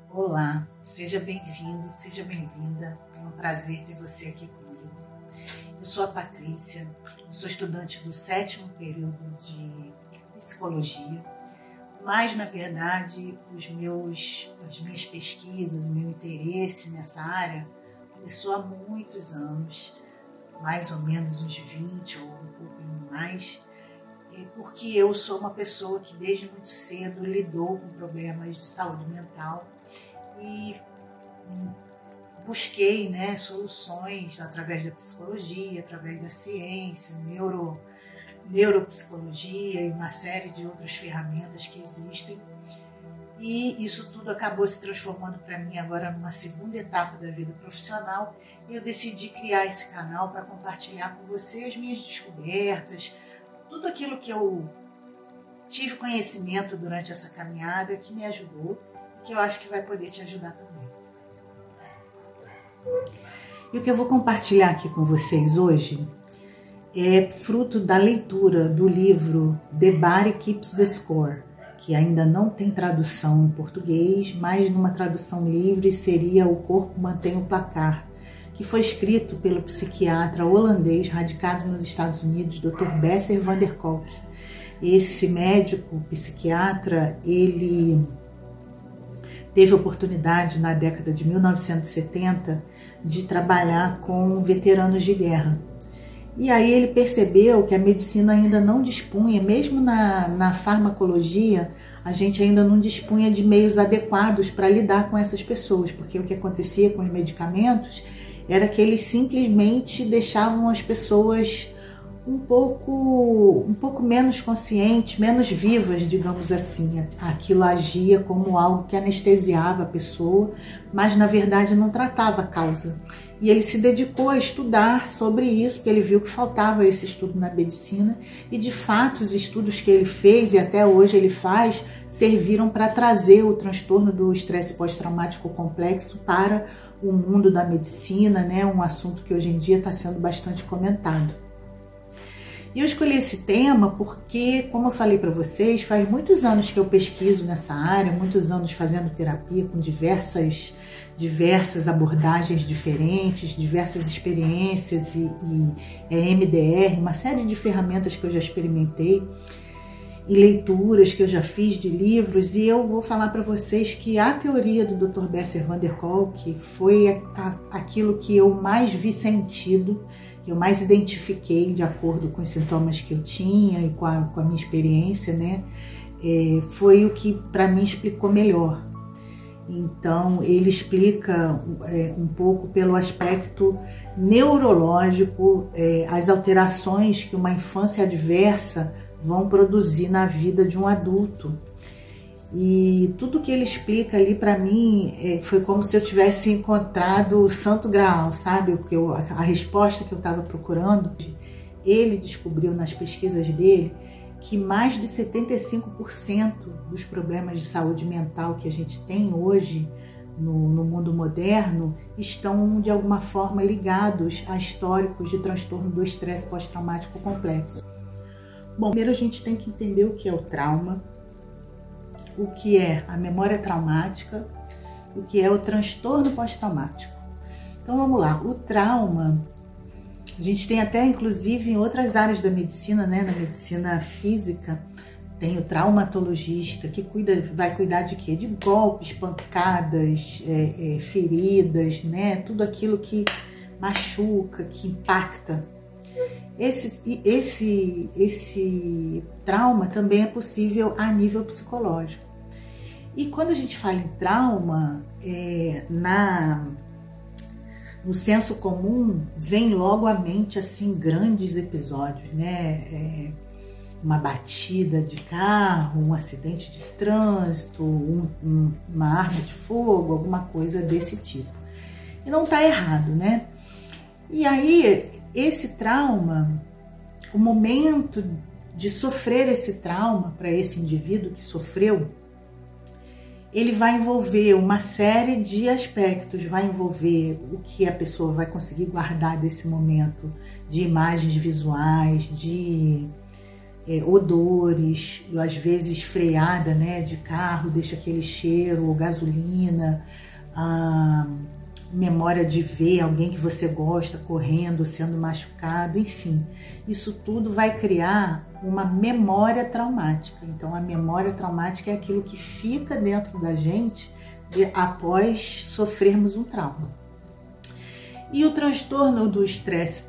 Olá, seja bem-vindo, seja bem-vinda. É um prazer ter você aqui comigo. Eu sou a Patrícia, sou estudante do 7º período de psicologia, mas na verdade as minhas pesquisas, o meu interesse nessa área começou há muitos anos, mais ou menos uns 20 ou um pouquinho mais, porque eu sou uma pessoa que desde muito cedo lidou com problemas de saúde mental e busquei soluções através da psicologia, através da ciência, neuropsicologia e uma série de outras ferramentas que existem. E isso tudo acabou se transformando para mim agora numa segunda etapa da vida profissional e eu decidi criar esse canal para compartilhar com você as minhas descobertas, tudo aquilo que eu tive conhecimento durante essa caminhada que me ajudou e que eu acho que vai poder te ajudar também. E o que eu vou compartilhar aqui com vocês hoje é fruto da leitura do livro The Body Keeps the Score, que ainda não tem tradução em português, mas numa tradução livre seria O Corpo Mantém o Placar, que foi escrito pelo psiquiatra holandês radicado nos Estados Unidos, Dr. Bessel van der Kolk. Esse médico psiquiatra, ele teve oportunidade na década de 1970 de trabalhar com veteranos de guerra. E aí ele percebeu que a medicina ainda não dispunha, mesmo na farmacologia, a gente ainda não dispunha de meios adequados para lidar com essas pessoas, porque o que acontecia com os medicamentos era que eles simplesmente deixavam as pessoas um pouco menos conscientes, menos vivas, digamos assim. Aquilo agia como algo que anestesiava a pessoa, mas na verdade não tratava a causa. E ele se dedicou a estudar sobre isso, porque ele viu que faltava esse estudo na medicina, e de fato os estudos que ele fez, e até hoje ele faz, serviram para trazer o transtorno do estresse pós-traumático complexo para o mundo da medicina, né? Um assunto que hoje em dia está sendo bastante comentado. E eu escolhi esse tema porque, como eu falei para vocês, faz muitos anos que eu pesquiso nessa área, muitos anos fazendo terapia com diversas abordagens diferentes, diversas experiências e MDR, uma série de ferramentas que eu já experimentei e leituras que eu já fiz de livros, e eu vou falar para vocês que a teoria do Dr. Bessel van der Kolk foi aquilo que eu mais vi sentido, que eu mais identifiquei de acordo com os sintomas que eu tinha e com a minha experiência, né? Foi o que para mim explicou melhor. Então ele explica um pouco pelo aspecto neurológico as alterações que uma infância adversa vão produzir na vida de um adulto. E tudo que ele explica ali para mim foi como se eu tivesse encontrado o Santo Graal, sabe? A resposta que eu estava procurando. Ele descobriu nas pesquisas dele que mais de 75% dos problemas de saúde mental que a gente tem hoje no mundo moderno estão de alguma forma ligados a históricos de transtorno do estresse pós-traumático complexo. Bom, primeiro a gente tem que entender o que é o trauma, o que é a memória traumática, o que é o transtorno pós-traumático. Então vamos lá, o trauma, a gente tem até inclusive em outras áreas da medicina, né? Na medicina física, tem o traumatologista que vai cuidar de quê? De golpes, pancadas, feridas, né? Tudo aquilo que machuca, que impacta. Esse trauma também é possível a nível psicológico. E quando a gente fala em trauma, no senso comum, vem logo à mente assim, grandes episódios, né? Uma batida de carro, um acidente de trânsito, uma arma de fogo, alguma coisa desse tipo. E não está errado, né? E aí, esse trauma, o momento de sofrer esse trauma para esse indivíduo que sofreu, ele vai envolver uma série de aspectos, vai envolver o que a pessoa vai conseguir guardar desse momento, de imagens visuais, de odores, às vezes freada, né, de carro, deixa aquele cheiro, ou gasolina, a memória de ver alguém que você gosta correndo, sendo machucado, enfim. Isso tudo vai criar uma memória traumática. Então, a memória traumática é aquilo que fica dentro da gente após sofrermos um trauma. E o transtorno do estresse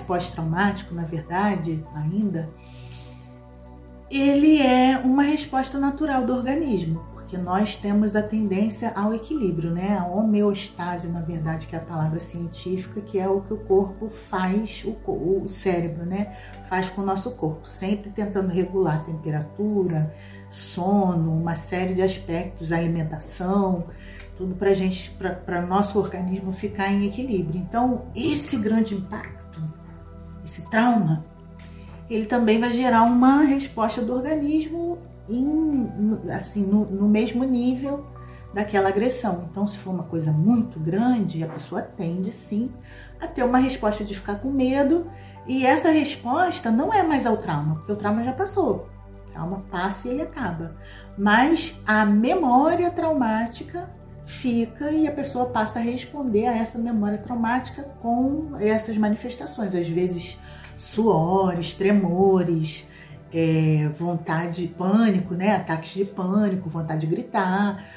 pós-traumático, na verdade, ainda, ele é uma resposta natural do organismo, porque nós temos a tendência ao equilíbrio, né? A homeostase, na verdade, que é a palavra científica, que é o que o corpo faz, o cérebro, né? Faz com o nosso corpo, sempre tentando regular a temperatura, sono, uma série de aspectos, alimentação, tudo para nosso organismo ficar em equilíbrio. Então, esse grande impacto, esse trauma, ele também vai gerar uma resposta do organismo no mesmo nível daquela agressão. Então, se for uma coisa muito grande, a pessoa tende sim a ter uma resposta de ficar com medo, e essa resposta não é mais ao trauma, porque o trauma já passou. O trauma passa e ele acaba. Mas a memória traumática fica e a pessoa passa a responder a essa memória traumática com essas manifestações, às vezes suores, tremores, vontade de pânico, né? Ataques de pânico, vontade de gritar,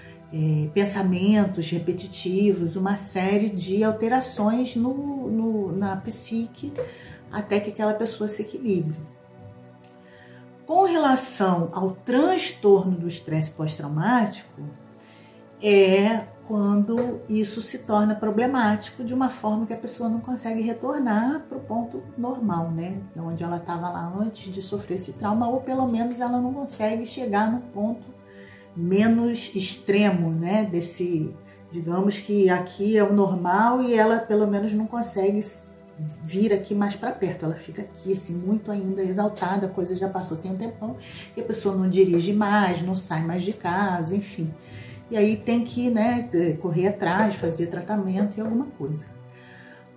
pensamentos repetitivos, uma série de alterações na psique até que aquela pessoa se equilibre. Com relação ao transtorno do estresse pós-traumático, é quando isso se torna problemático de uma forma que a pessoa não consegue retornar para o ponto normal, né? Onde ela estava lá antes de sofrer esse trauma, ou pelo menos ela não consegue chegar no ponto menos extremo, né? Digamos que aqui é o normal e ela pelo menos não consegue vir aqui mais para perto, ela fica aqui assim, muito ainda exaltada, a coisa já passou tem um tempão, e a pessoa não dirige mais, não sai mais de casa, enfim. E aí tem que, né, correr atrás, fazer tratamento e alguma coisa.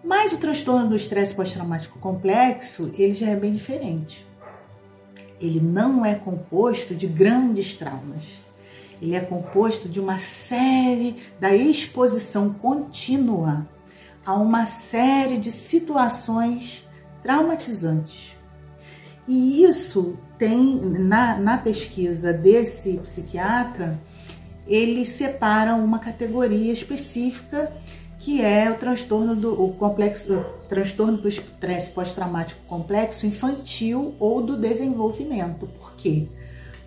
Mas o transtorno do estresse pós-traumático complexo, ele já é bem diferente. Ele não é composto de grandes traumas. Ele é composto de uma série da exposição contínua a uma série de situações traumatizantes. E isso tem, na pesquisa desse psiquiatra, ele separa uma categoria específica que é o transtorno do estresse pós-traumático complexo infantil ou do desenvolvimento. Por quê?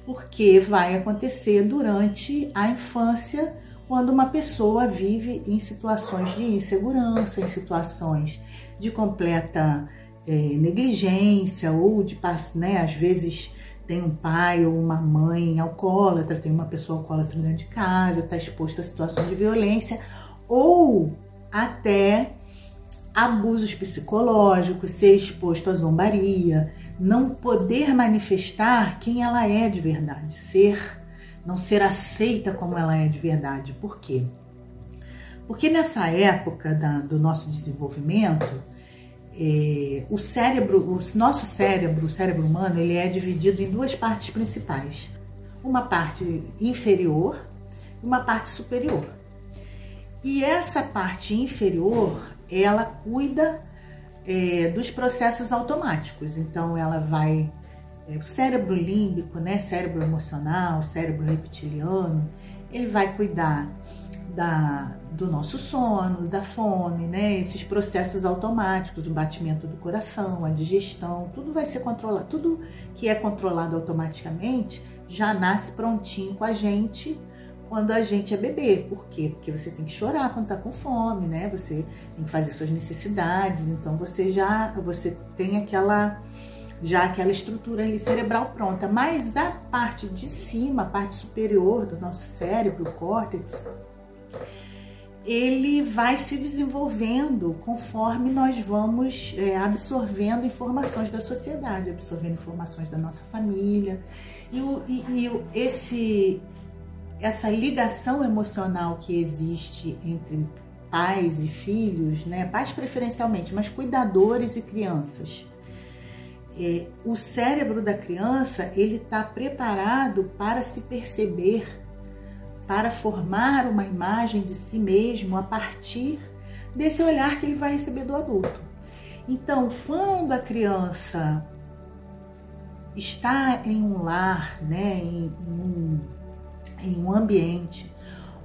Porque vai acontecer durante a infância, quando uma pessoa vive em situações de insegurança, em situações de completa negligência ou de, né, às vezes tem um pai ou uma mãe alcoólatra, tem uma pessoa alcoólatra dentro de casa, está exposto a situações de violência ou até abusos psicológicos, ser exposto à zombaria, não poder manifestar quem ela é de verdade, não ser aceita como ela é de verdade. Por quê? Porque nessa época do nosso desenvolvimento, o nosso cérebro, o cérebro humano, ele é dividido em duas partes principais. Uma parte inferior e uma parte superior. E essa parte inferior, ela cuida dos processos automáticos. Então, ela vai... o cérebro límbico, né, cérebro emocional, cérebro reptiliano, ele vai cuidar do nosso sono, da fome, né? Esses processos automáticos, o batimento do coração, a digestão, tudo vai ser controlado. Tudo que é controlado automaticamente já nasce prontinho com a gente quando a gente é bebê. Por quê? Porque você tem que chorar quando tá com fome, né? Você tem que fazer suas necessidades, então você tem aquela estrutura ali cerebral pronta. Mas a parte de cima, a parte superior do nosso cérebro, o córtex, ele vai se desenvolvendo conforme nós vamos absorvendo informações da sociedade, absorvendo informações da nossa família. Essa ligação emocional que existe entre pais e filhos, né? Pais preferencialmente, mas cuidadores e crianças, O cérebro da criança, ele está preparado para se perceber, para formar uma imagem de si mesmo a partir desse olhar que ele vai receber do adulto. Então, quando a criança está em um lar, né, em um ambiente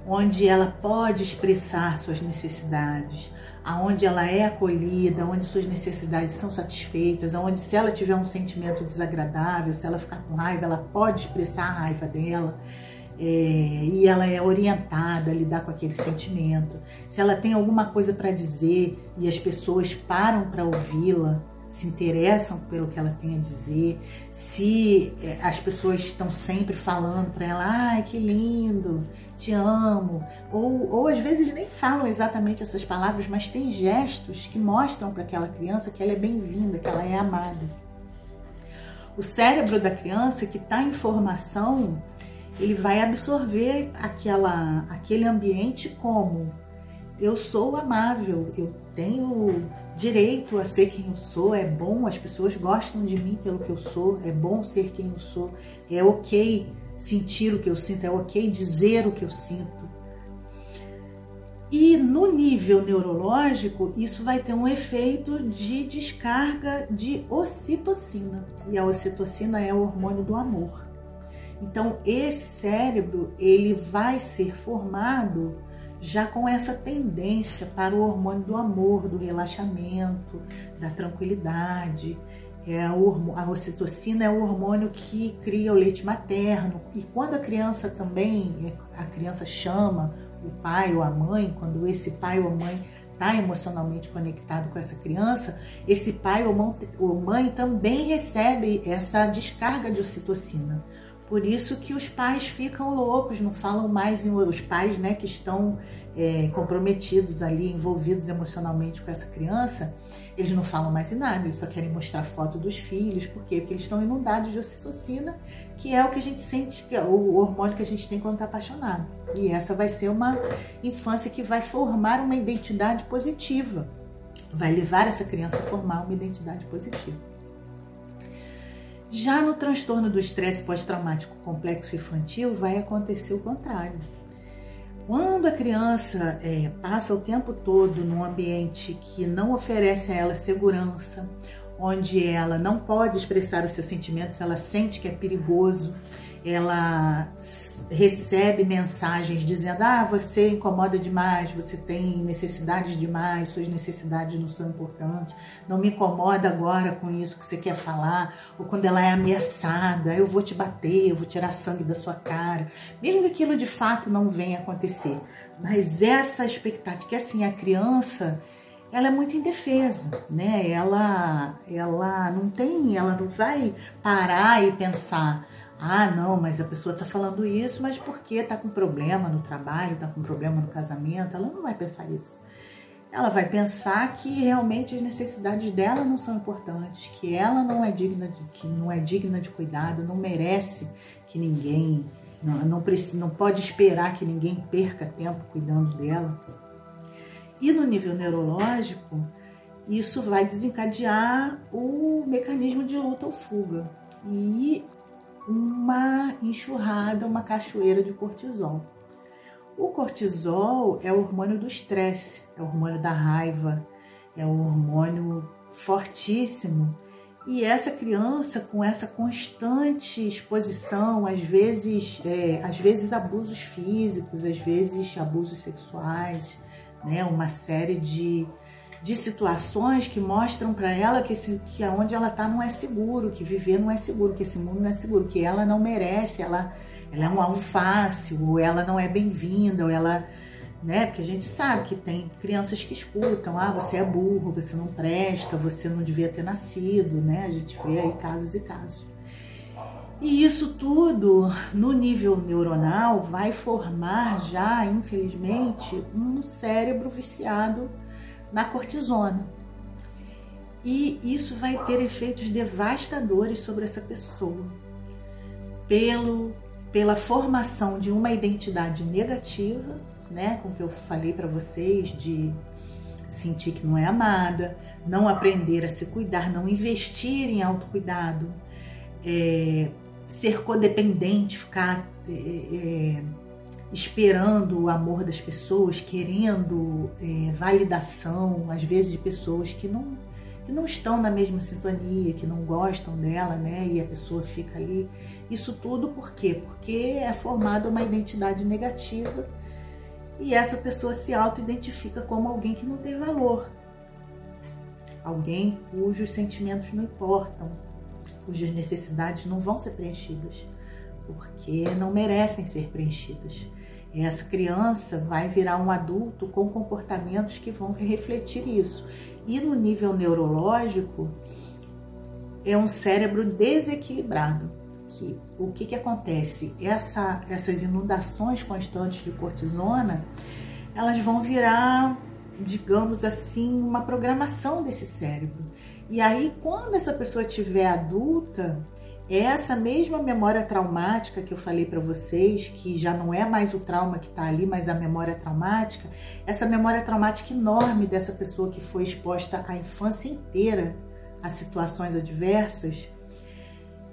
onde ela pode expressar suas necessidades, aonde ela é acolhida, onde suas necessidades são satisfeitas, aonde se ela tiver um sentimento desagradável, se ela ficar com raiva, ela pode expressar a raiva dela, e ela é orientada a lidar com aquele sentimento. Se ela tem alguma coisa para dizer e as pessoas param para ouvi-la, se interessam pelo que ela tem a dizer, se as pessoas estão sempre falando para ela, ai, que lindo, te amo, ou às vezes nem falam exatamente essas palavras, mas tem gestos que mostram para aquela criança que ela é bem-vinda, que ela é amada. O cérebro da criança que está em formação, ele vai absorver aquele ambiente como: eu sou amável, eu tenho direito a ser quem eu sou, é bom, as pessoas gostam de mim pelo que eu sou, é bom ser quem eu sou, é ok sentir o que eu sinto, é ok dizer o que eu sinto. E no nível neurológico, isso vai ter um efeito de descarga de ocitocina, e a ocitocina é o hormônio do amor. Então, esse cérebro, ele vai ser formado já com essa tendência para o hormônio do amor, do relaxamento, da tranquilidade. A ocitocina é o hormônio que cria o leite materno. E quando a criança chama o pai ou a mãe, quando esse pai ou a mãe está emocionalmente conectado com essa criança, esse pai ou mãe também recebe essa descarga de ocitocina. Por isso que os pais ficam loucos, não falam mais os pais, né, que estão comprometidos ali, envolvidos emocionalmente com essa criança, eles não falam mais em nada, eles só querem mostrar foto dos filhos. Por quê? Porque eles estão inundados de ocitocina, que é o que a gente sente, que é o hormônio que a gente tem quando está apaixonado. E essa vai ser uma infância que vai formar uma identidade positiva, vai levar essa criança a formar uma identidade positiva. Já no transtorno do estresse pós-traumático complexo infantil, vai acontecer o contrário. Quando a criança passa o tempo todo num ambiente que não oferece a ela segurança, onde ela não pode expressar os seus sentimentos, ela sente que é perigoso, ela recebe mensagens dizendo: você incomoda demais, você tem necessidades demais, suas necessidades não são importantes, não me incomoda agora com isso que você quer falar. Ou quando ela é ameaçada: eu vou te bater, eu vou tirar sangue da sua cara, mesmo que aquilo de fato não venha acontecer. Mas essa expectativa, que assim, a criança, ela é muito indefesa, né? Ela não vai parar e pensar: não, mas a pessoa está falando isso, mas porque está com problema no trabalho, está com problema no casamento. Ela não vai pensar isso. Ela vai pensar que realmente as necessidades dela não são importantes, que ela não é digna de cuidado, não merece que ninguém, não pode esperar que ninguém perca tempo cuidando dela. E no nível neurológico, isso vai desencadear o mecanismo de luta ou fuga e uma enxurrada, uma cachoeira de cortisol. O cortisol é o hormônio do estresse, é o hormônio da raiva, é um hormônio fortíssimo. E essa criança, com essa constante exposição, às vezes abusos físicos, às vezes abusos sexuais, né? Uma série de situações que mostram para ela que onde ela está não é seguro, que viver não é seguro, que esse mundo não é seguro, que ela não merece, ela é um alvo fácil, ou ela não é bem-vinda, ou ela, né? Porque a gente sabe que tem crianças que escutam: você é burro, você não presta, você não devia ter nascido, né? A gente vê aí casos e casos. E isso tudo, no nível neuronal, vai formar já, infelizmente, um cérebro viciado na cortisona. E isso vai ter efeitos devastadores sobre essa pessoa, pela formação de uma identidade negativa, né, com o que eu falei para vocês, de sentir que não é amada, não aprender a se cuidar, não investir em autocuidado, ser codependente, ficar esperando o amor das pessoas, querendo validação, às vezes de pessoas que não estão na mesma sintonia, que não gostam dela, né? E a pessoa fica ali. Isso tudo por quê? Porque é formada uma identidade negativa e essa pessoa se auto-identifica como alguém que não tem valor. Alguém cujos sentimentos não importam, cujas necessidades não vão ser preenchidas, porque não merecem ser preenchidas. Essa criança vai virar um adulto com comportamentos que vão refletir isso. E no nível neurológico, é um cérebro desequilibrado. O que acontece? Essas inundações constantes de cortisona, elas vão virar, digamos assim, uma programação desse cérebro. E aí, quando essa pessoa estiver adulta, essa mesma memória traumática que eu falei para vocês, que já não é mais o trauma que está ali, mas a memória traumática, essa memória traumática enorme dessa pessoa que foi exposta a infância inteira a situações adversas,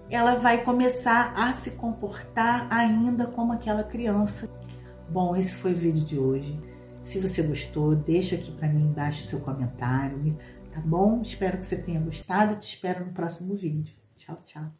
ela vai começar a se comportar ainda como aquela criança. Bom, esse foi o vídeo de hoje. Se você gostou, deixa aqui para mim embaixo o seu comentário, tá bom? Espero que você tenha gostado e te espero no próximo vídeo. Tchau, tchau.